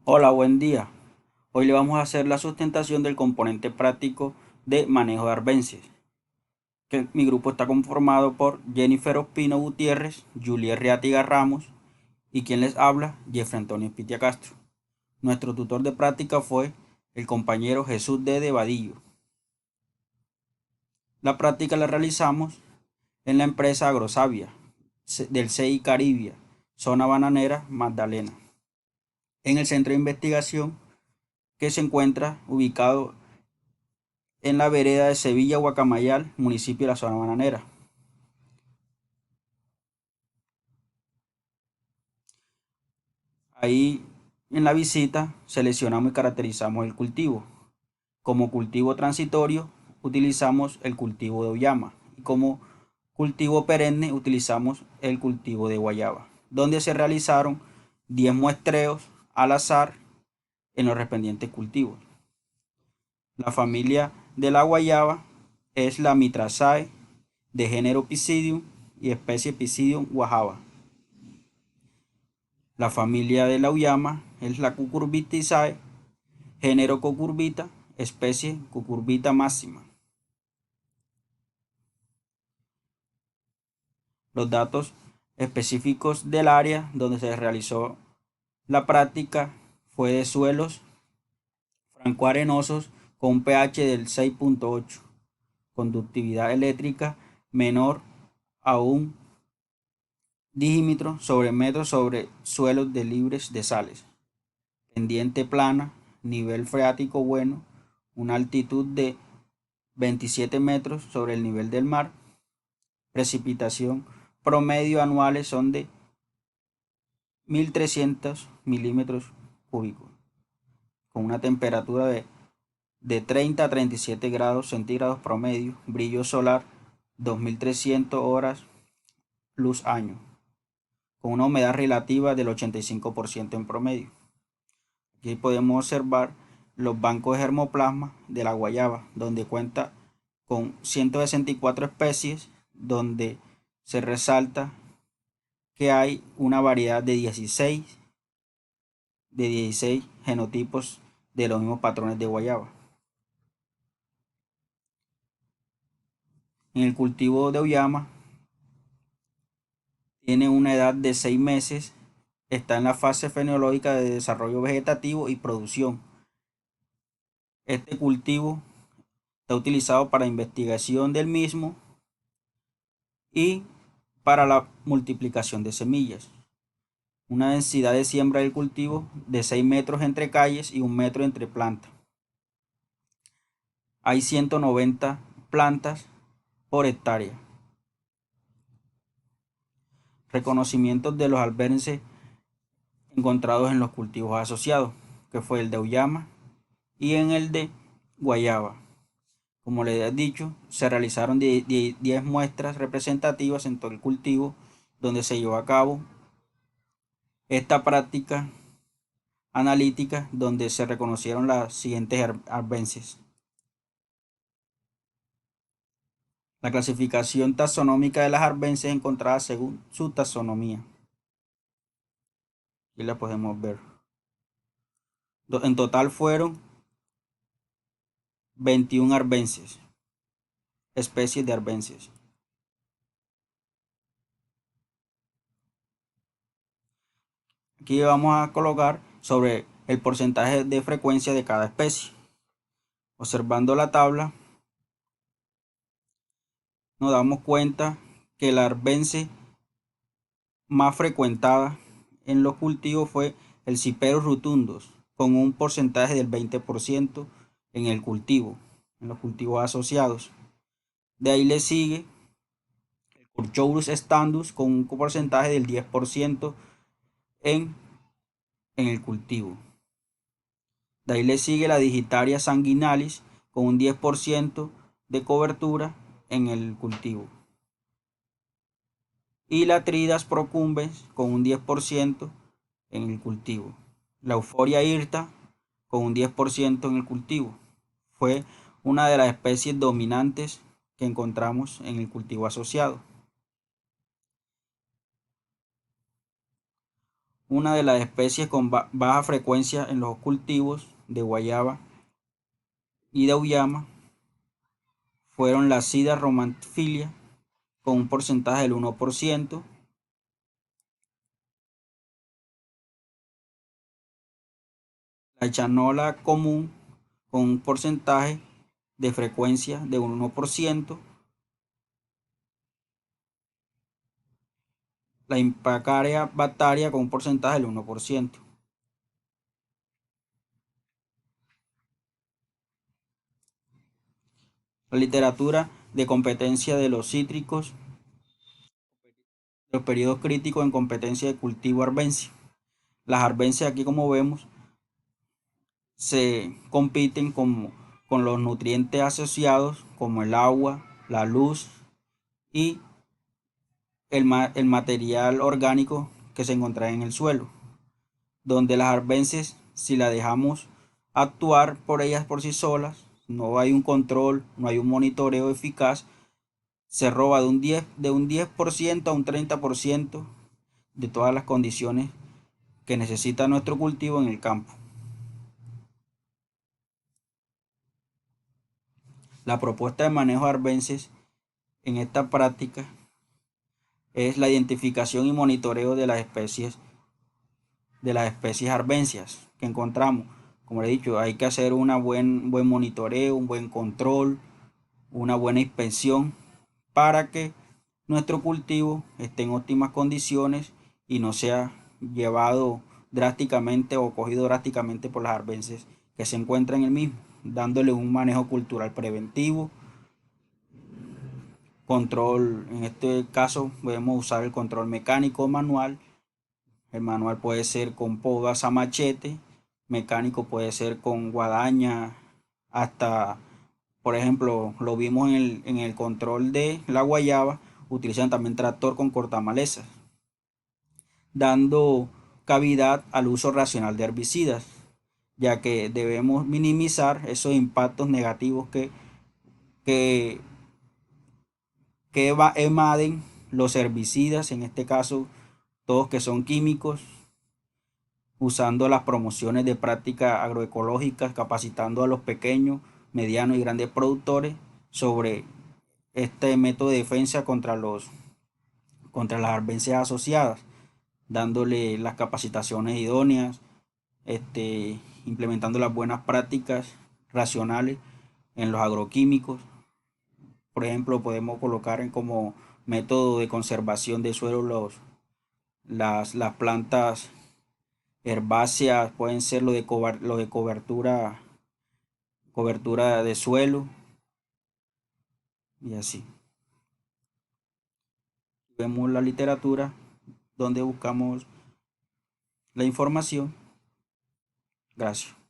Hola, buen día. Hoy le vamos a hacer la sustentación del componente práctico de manejo de arbences. Mi grupo está conformado por Jennifer Ospino Gutiérrez, Juliet Reatiga Ramos y quien les habla, Jeffrey Antonio Espitia Castro. Nuestro tutor de práctica fue el compañero Jesús D. de Vadillo. La práctica la realizamos en la empresa Agrosavia del CI Caribia, zona bananera Magdalena, en el centro de investigación que se encuentra ubicado en la vereda de Sevilla Guacamayal, municipio de la zona bananera. Ahí en la visita seleccionamos y caracterizamos el cultivo. Como cultivo transitorio utilizamos el cultivo de uyama y como cultivo perenne utilizamos el cultivo de guayaba, donde se realizaron 10 muestreos al azar en los respondientes cultivos. La familia de la guayaba es la Mitraceae, de género Pisidium y especie Pisidium guajava. La familia de la uyama es la Cucurbitaceae, género Cucurbita, especie Cucurbita máxima. Los datos específicos del área donde se realizó la práctica fue de suelos francoarenosos con un pH del 6.8, conductividad eléctrica menor a un dímetro sobre metro sobre suelos de libres de sales, pendiente plana, nivel freático bueno, una altitud de 27 metros sobre el nivel del mar, precipitación promedio anuales son de 1.300 milímetros cúbicos, con una temperatura de 30 a 37 grados centígrados promedio, brillo solar 2.300 horas luz año, con una humedad relativa del 85% en promedio. Aquí podemos observar los bancos de germoplasma de la guayaba, donde cuenta con 164 especies, donde se resalta que hay una variedad de 16 genotipos de los mismos patrones de guayaba. En el cultivo de uyama tiene una edad de 6 meses, está en la fase fenológica de desarrollo vegetativo y producción. Este cultivo está utilizado para investigación del mismo y para la multiplicación de semillas. Una densidad de siembra del cultivo de 6 metros entre calles y 1 metro entre plantas. Hay 190 plantas por hectárea. Reconocimientos de los alberces encontrados en los cultivos asociados, que fue el de uyama y en el de guayaba. Como les he dicho, se realizaron 10 muestras representativas en todo el cultivo donde se llevó a cabo esta práctica analítica, donde se reconocieron las siguientes arbences. La clasificación taxonómica de las arbences encontradas según su taxonomía. Aquí la podemos ver. En total fueron 21 arbences, especies de arbences. Aquí vamos a colocar sobre el porcentaje de frecuencia de cada especie. Observando la tabla, nos damos cuenta que la arbense más frecuentada en los cultivos fue el Cyperus rotundus, con un porcentaje del 20% en el cultivo, en los cultivos asociados. De ahí le sigue el Curchourus standus con un porcentaje del 10% en, en el cultivo. De ahí le sigue la Digitaria sanguinalis con un 10% de cobertura en el cultivo. Y la Tridas procumbens con un 10% en el cultivo. La Euphorbia hirta con un 10% en el cultivo. Fue una de las especies dominantes que encontramos en el cultivo asociado. Una de las especies con baja frecuencia en los cultivos de guayaba y de auyama fueron la Sida romanifilia con un porcentaje del 1%, la chanola común con un porcentaje de frecuencia de un 1%, la Impacaria bactaria con un porcentaje del 1%. La literatura de competencia de los cítricos, los periodos críticos en competencia de cultivo arbencio. Las arbences aquí, como vemos, se compiten con los nutrientes asociados como el agua, la luz y el material orgánico que se encuentra en el suelo, donde las arbences, si las dejamos actuar por ellas por sí solas, no hay un control, no hay un monitoreo eficaz, se roba de un 10% a un 30% de todas las condiciones que necesita nuestro cultivo en el campo. La propuesta de manejo de arbences en esta práctica es la identificación y monitoreo de las especies arbenzias que encontramos. Como he dicho, hay que hacer un buen monitoreo, un buen control, una buena inspección para que nuestro cultivo esté en óptimas condiciones y no sea llevado drásticamente o cogido drásticamente por las arbences que se encuentran en el mismo, dándole un manejo cultural preventivo, control, en este caso podemos usar el control mecánico o manual. El manual puede ser con podas a machete, mecánico puede ser con guadaña, hasta, por ejemplo, lo vimos en el control de la guayaba, utilizan también tractor con cortamalezas, dando cavidad al uso racional de herbicidas, ya que debemos minimizar esos impactos negativos que, que emaden los herbicidas, en este caso todos que son químicos, usando las promociones de prácticas agroecológicas, capacitando a los pequeños, medianos y grandes productores sobre este método de defensa contra las arbences asociadas, dándole las capacitaciones idóneas, implementando las buenas prácticas racionales en los agroquímicos. Por ejemplo, podemos colocar como método de conservación de suelo las plantas herbáceas, pueden ser lo de cobertura de suelo y así. Vemos la literatura donde buscamos la información. Gracias.